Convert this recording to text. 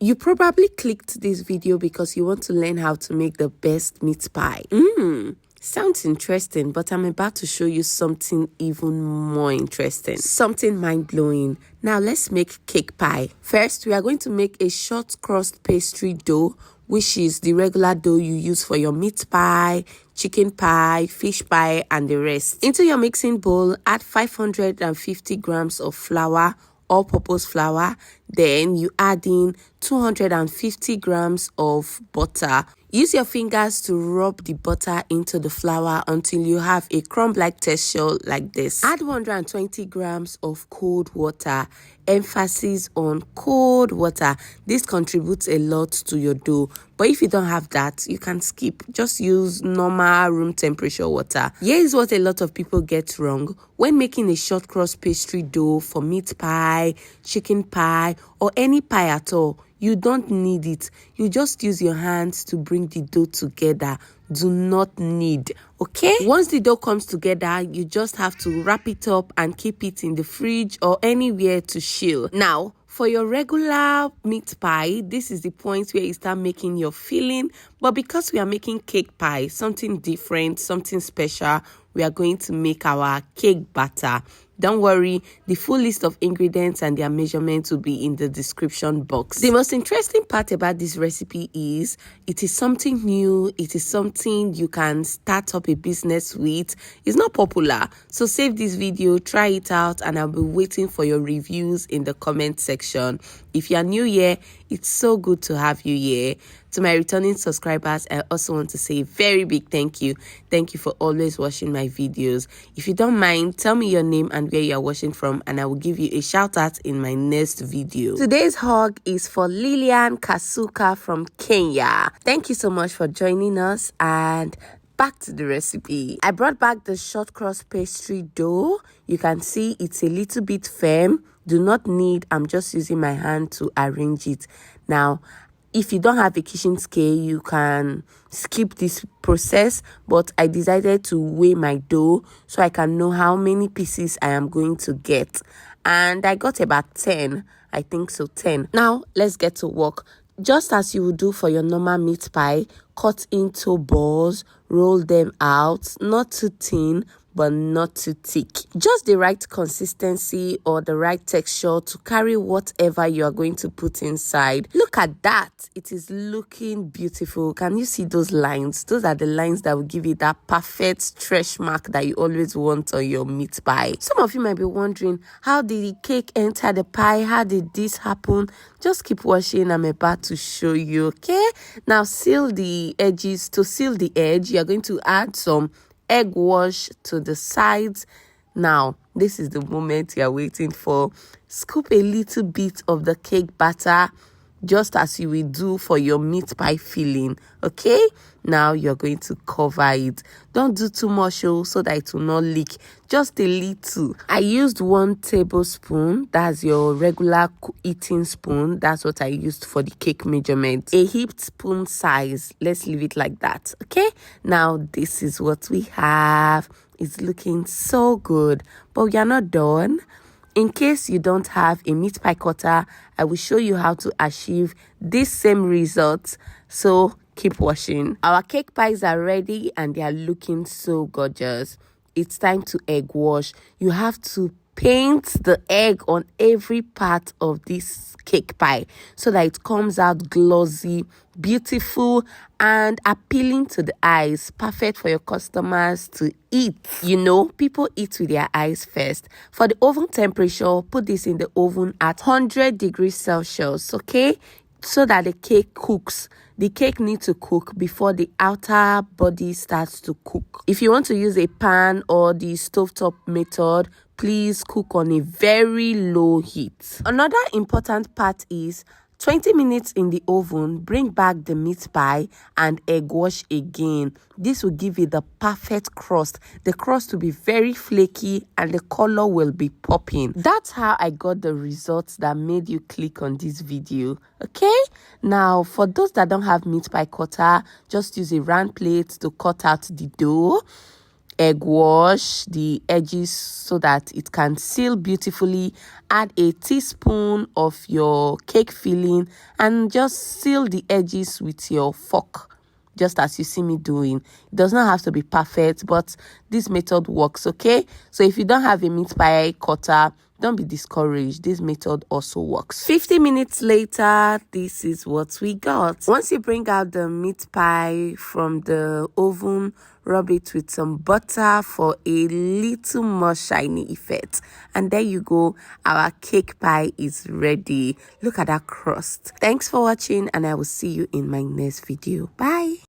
You probably clicked this video because you want to learn how to make the best meat pie. Sounds interesting, but I'm about to show you something even more interesting. Something mind-blowing. Now let's make cake pie. First, we are going to make a short crust pastry dough, which is the regular dough you use for your meat pie, chicken pie, fish pie, and the rest. Into your mixing bowl, add 550 grams of flour, all-purpose flour. Then you add in 250 grams of butter. Use your fingers to rub the butter into the flour until you have a crumb-like texture like this. Add 120 grams of cold water. Emphasis on cold water. This contributes a lot to your dough. But if you don't have that, you can skip. Just use normal room temperature water. Here is what a lot of people get wrong when making a short crust pastry dough for meat pie, chicken pie, or any pie at all. You don't need it. You just use your hands to bring the dough together. Do not knead, okay? Once the dough comes together, you just have to wrap it up and keep it in the fridge or anywhere to chill. Now, for your regular meat pie, this is the point where you start making your filling. But because we are making cake pie, something different, something special, we are going to make our cake batter. Don't worry, the full list of ingredients and their measurements will be in the description box. The most interesting part about this recipe is it is something new. It is something you can start up a business with. It's not popular, so save this video, try it out, and I'll be waiting for your reviews in the comment section. If you are new here, it's so good to have you here. To my returning subscribers, I also want to say a very big thank you. Thank you for always watching my videos. If you don't mind, tell me your name and where you are watching from, and I will give you a shout out in my next video. Today's hug is for Lilian Kasuka from Kenya. Thank you so much for joining us, and back to the recipe. I brought back the short crust pastry dough. You can see it's a little bit firm. Do not knead. I'm just using my hand to arrange it. Now, if you don't have a kitchen scale, you can skip this process, but I decided to weigh my dough so I can know how many pieces I am going to get. And I got about 10. I think so, 10. Now, let's get to work. Just as you would do for your normal meat pie, cut into balls, roll them out, not too thin, but not too thick. Just the right consistency or the right texture to carry whatever you are going to put inside. Look at that. It is looking beautiful. Can you see those lines? Those are the lines that will give you that perfect stretch mark that you always want on your meat pie. Some of you might be wondering, how did the cake enter the pie? How did this happen? Just keep watching. I'm about to show you, okay? Now seal the edges. To seal the edge, you are going to add some egg wash to the sides. Now, this is the moment you are waiting for. Scoop a little bit of the cake batter, just as you will do for your meat pie filling, okay? Now you're going to cover it. Don't do too much so that it will not leak. Just a little. I used 1 tablespoon. That's your regular eating spoon. That's what I used for the cake measurement. A heaped spoon size. Let's leave it like that, okay? Now this is what we have. It's looking so good, but we are not done. In case you don't have a meat pie cutter, I will show you how to achieve this same result. So keep watching. Our cake pies are ready and they are looking so gorgeous. It's time to egg wash. You have to paint the egg on every part of this cake pie so that it comes out glossy, beautiful, and appealing to the eyes. Perfect for your customers to eat. You know, people eat with their eyes first. For the oven temperature, put this in the oven at 100 degrees Celsius, okay? So that the cake cooks. The cake needs to cook before the outer body starts to cook. If you want to use a pan or the stovetop method, please cook on a very low heat. Another important part is 20 minutes in the oven, bring back the meat pie and egg wash again. This will give you the perfect crust. The crust will be very flaky and the color will be popping. That's how I got the results that made you click on this video. Okay? Now, for those that don't have meat pie cutter, just use a round plate to cut out the dough. egg wash the edges so that it can seal beautifully. Add a teaspoon of your cake filling and just seal the edges with your fork, just as you see me doing. It does not have to be perfect, but this method works, okay? So if you don't have a meat pie cutter, don't be discouraged. This method also works. 50 minutes later, this is what we got. Once you bring out the meat pie from the oven, rub it with some butter for a little more shiny effect. And there you go. Our cake pie is ready. Look at that crust. Thanks for watching, and I will see you in my next video. Bye.